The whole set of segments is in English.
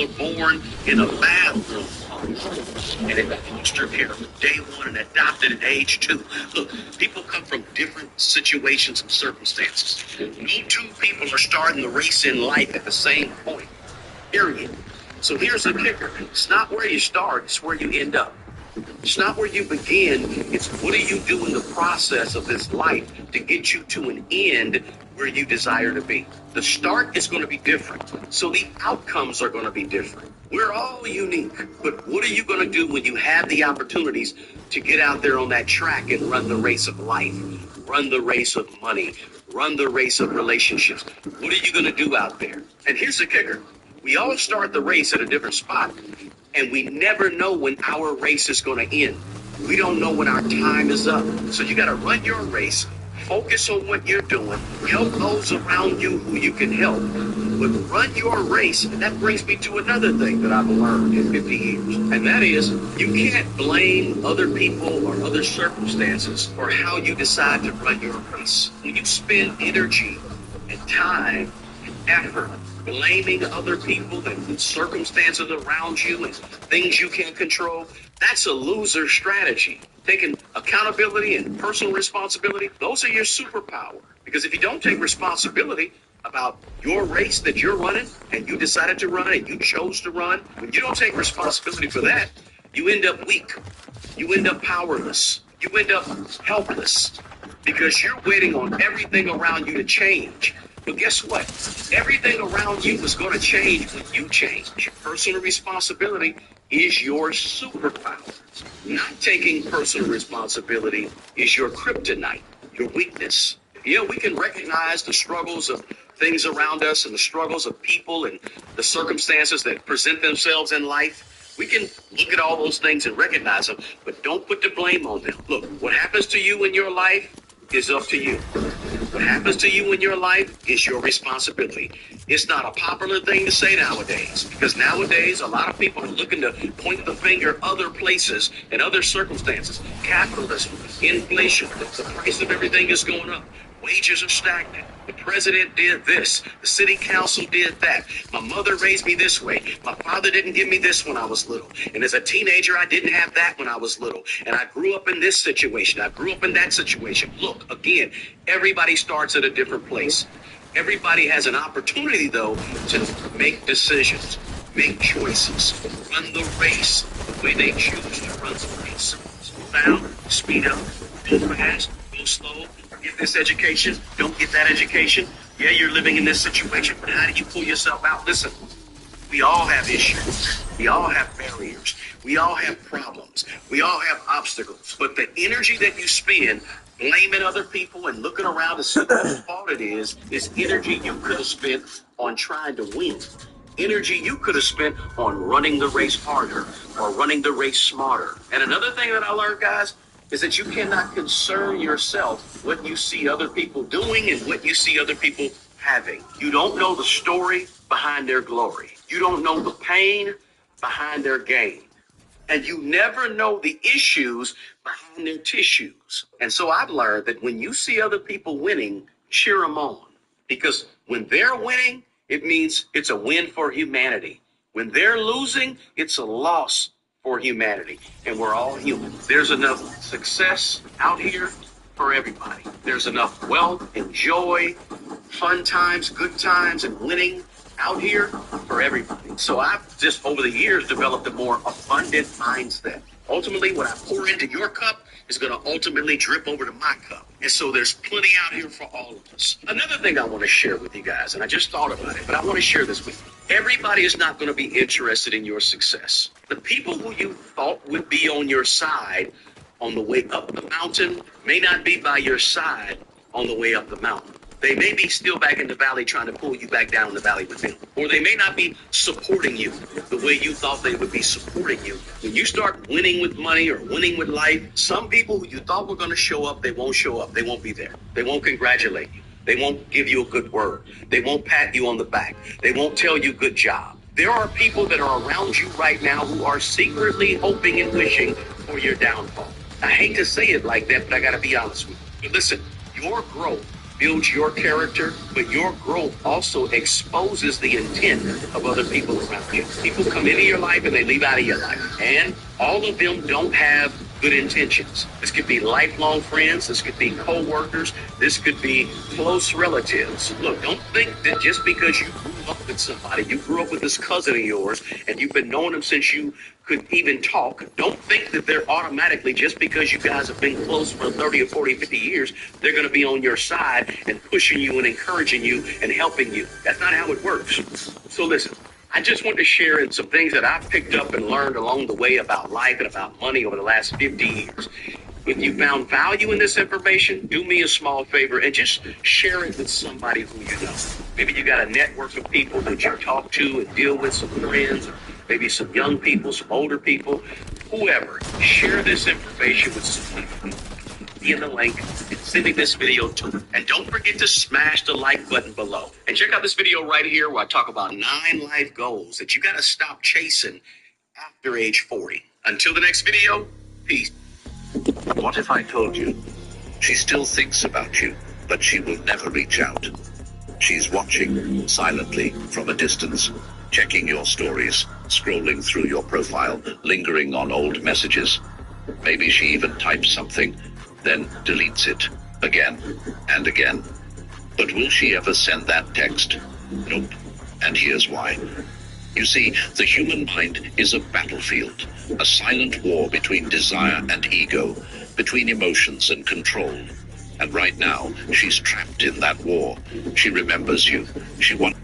are born in a bathroom and in foster care from day one and adopted at age 2. Look, people come from different situations and circumstances. No two people are starting the race in life at the same point, period. So here's the kicker. It's not where you start, it's where you end up. It's not where you begin, it's what do you do in the process of this life to get you to an end where you desire to be. The start is going to be different, so the outcomes are going to be different. We're all unique, but what are you going to do when you have the opportunities to get out there on that track and run the race of life, run the race of money, run the race of relationships? What are you going to do out there? And here's the kicker. We all start the race at a different spot, and we never know when our race is going to end. We don't know when our time is up. So you got to run your race, focus on what you're doing, help those around you who you can help, but run your race. And that brings me to another thing that I've learned in 50 years, and that is you can't blame other people or other circumstances for how you decide to run your race. When you spend energy and time and effort blaming other people and circumstances around you and things you can't control, that's a loser strategy. Taking accountability and personal responsibility, those are your superpower. Because if you don't take responsibility about your race that you're running and you decided to run and you chose to run, when you don't take responsibility for that, you end up weak. You end up powerless. You end up helpless because you're waiting on everything around you to change. But guess what? Everything around you is going to change when you change. Personal responsibility is your superpower. Not taking personal responsibility is your kryptonite, your weakness. Yeah, we can recognize the struggles of things around us and the struggles of people and the circumstances that present themselves in life. We can look at all those things and recognize them, but don't put the blame on them. Look, what happens to you in your life is up to you. What happens to you in your life is your responsibility. It's not a popular thing to say nowadays, because nowadays a lot of people are looking to point the finger other places and other circumstances. Capitalism, inflation, the price of everything is going up. Wages are stagnant. The president did this. The city council did that. My mother raised me this way. My father didn't give me this when I was little. And as a teenager, I didn't have that when I was little. And I grew up in this situation. I grew up in that situation. Look, again, everybody starts at a different place. Everybody has an opportunity, though, to make decisions, make choices, run the race the way they choose to run the race. Slow down, speed up, go fast, go slow. Get this education, don't get that education. Yeah, you're living in this situation, but how do you pull yourself out? Listen, we all have issues. We all have barriers. We all have problems. We all have obstacles. But the energy that you spend blaming other people and looking around to see what fault it is energy you could have spent on trying to win. Energy you could have spent on running the race harder or running the race smarter. And another thing that I learned, guys, is that you cannot concern yourself what you see other people doing and what you see other people having. You don't know the story behind their glory. You don't know the pain behind their gain. And you never know the issues behind their tissues. And so I've learned that when you see other people winning, cheer them on. Because when they're winning, it means it's a win for humanity. When they're losing, it's a loss for humanity, and we're all human. There's enough success out here for everybody. There's enough wealth and joy, fun times, good times, and winning out here for everybody. So I've just over the years developed a more abundant mindset. Ultimately, what I pour into your cup is going to ultimately drip over to my cup. And so there's plenty out here for all of us. Another thing I want to share with you guys, and I just thought about it, but I want to share this with you. Everybody is not going to be interested in your success. The people who you thought would be on your side on the way up the mountain may not be by your side on the way up the mountain. They may be still back in the valley trying to pull you back down the valley with them. Or they may not be supporting you the way you thought they would be supporting you. When you start winning with money or winning with life, some people who you thought were going to show up, they won't show up. They won't be there. They won't congratulate you. They won't give you a good word. They won't pat you on the back. They won't tell you good job. There are people that are around you right now who are secretly hoping and wishing for your downfall. I hate to say it like that, but I got to be honest with you. But listen, your growth builds your character, but your growth also exposes the intent of other people around you. People come into your life and they leave out of your life. And all of them don't have good intentions. This could be lifelong friends. This could be co-workers. This could be close relatives. Look, don't think that just because you grew up with somebody, you grew up with this cousin of yours, and you've been knowing them since you could even talk, don't think that they're automatically, just because you guys have been close for 30 or 40, 50 years, they're going to be on your side and pushing you and encouraging you and helping you. That's not how it works. So listen, I just want to share some things that I've picked up and learned along the way about life and about money over the last 50 years. If you found value in this information, do me a small favor and just share it with somebody who you know. Maybe you got a network of people that you talk to and deal with, some friends, or maybe some young people, some older people, whoever. Share this information with somebody. In the link and sending this video to them. And don't forget to smash the like button below. And check out this video right here where I talk about 9 life goals that you got to stop chasing after age 40. Until the next video, peace. What if I told you she still thinks about you, but she will never reach out? She's watching silently from a distance, checking your stories, scrolling through your profile, lingering on old messages. Maybe she even types something, then deletes it again and again. But will she ever send that text? Nope. And here's why. You see, the human mind is a battlefield, a silent war between desire and ego, between emotions and control. And right now, she's trapped in that war. She remembers you. She wants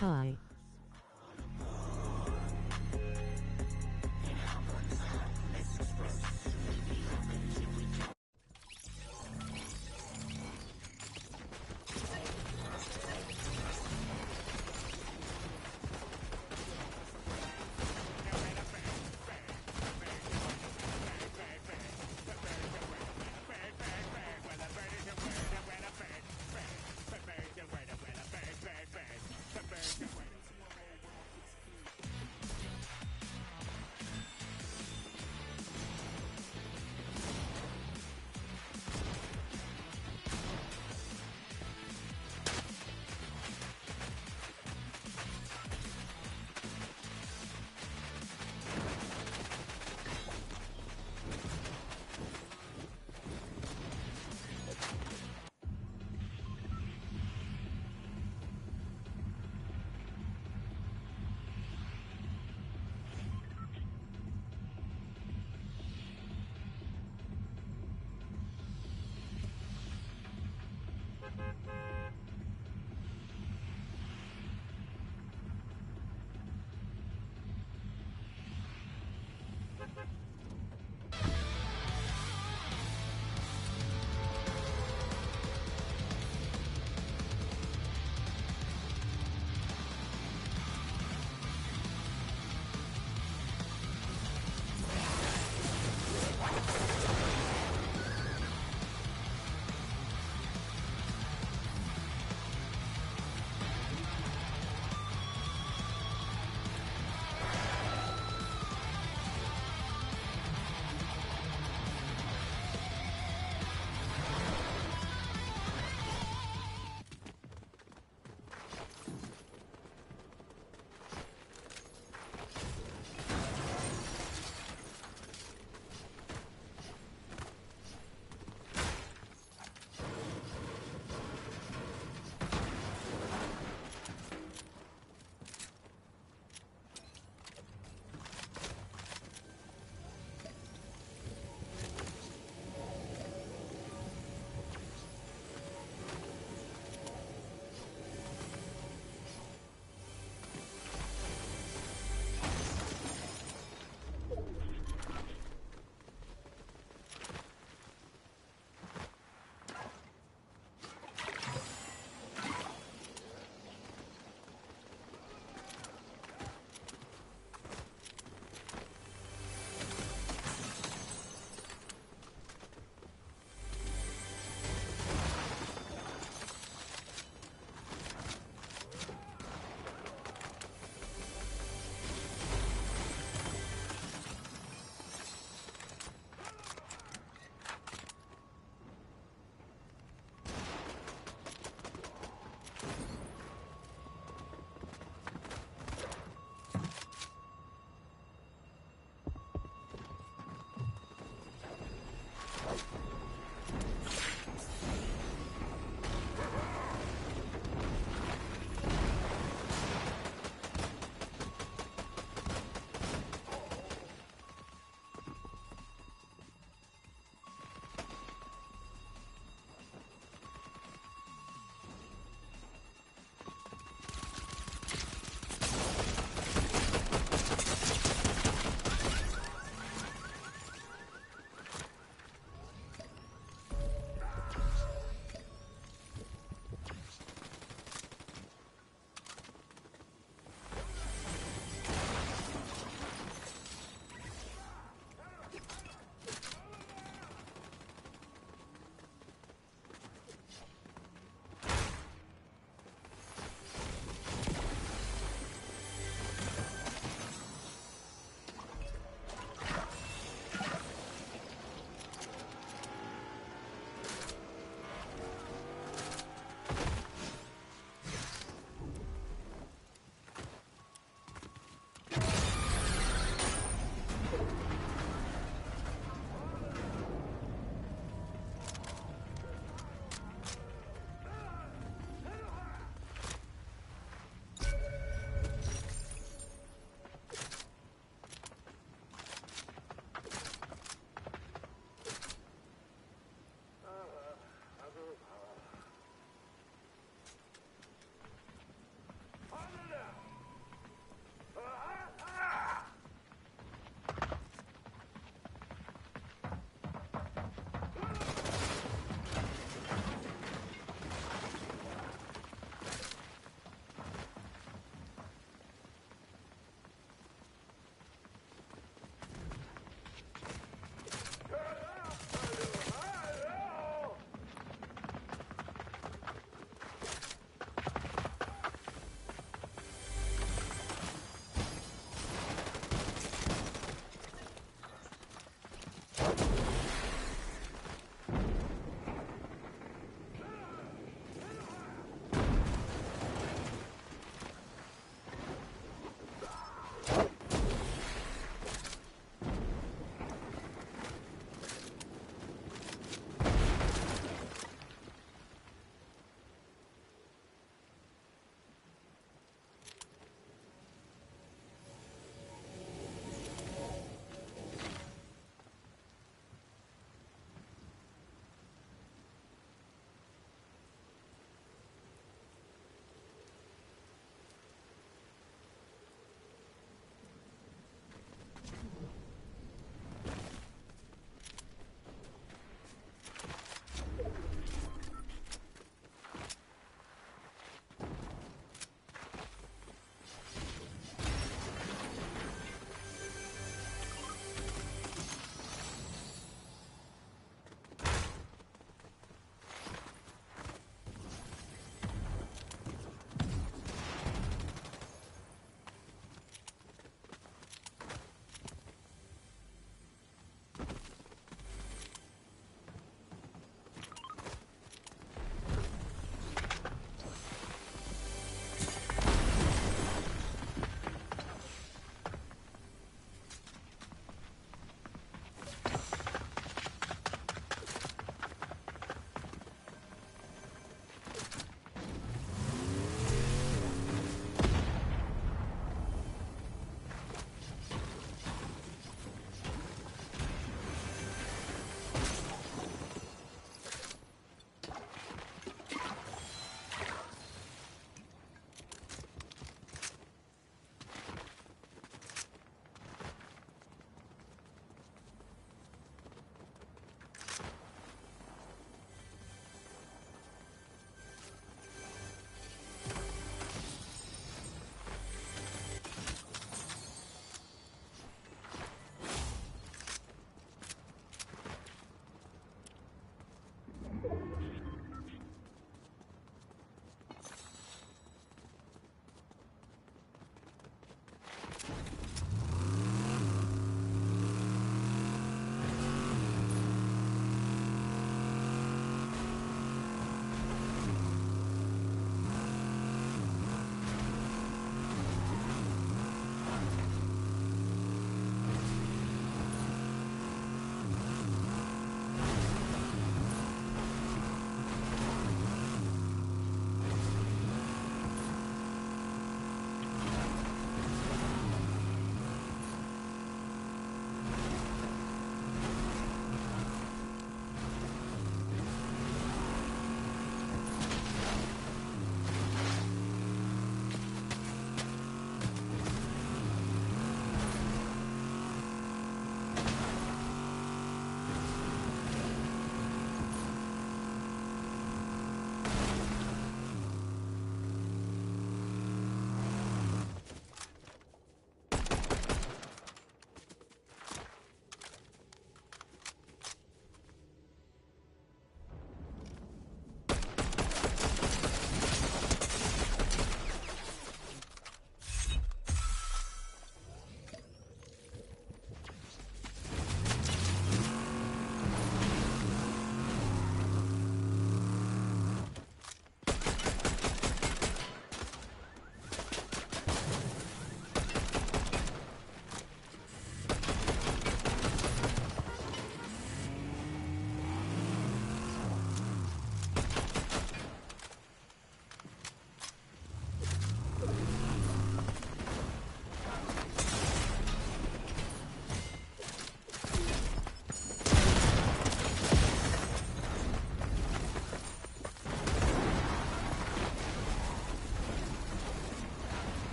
Hi.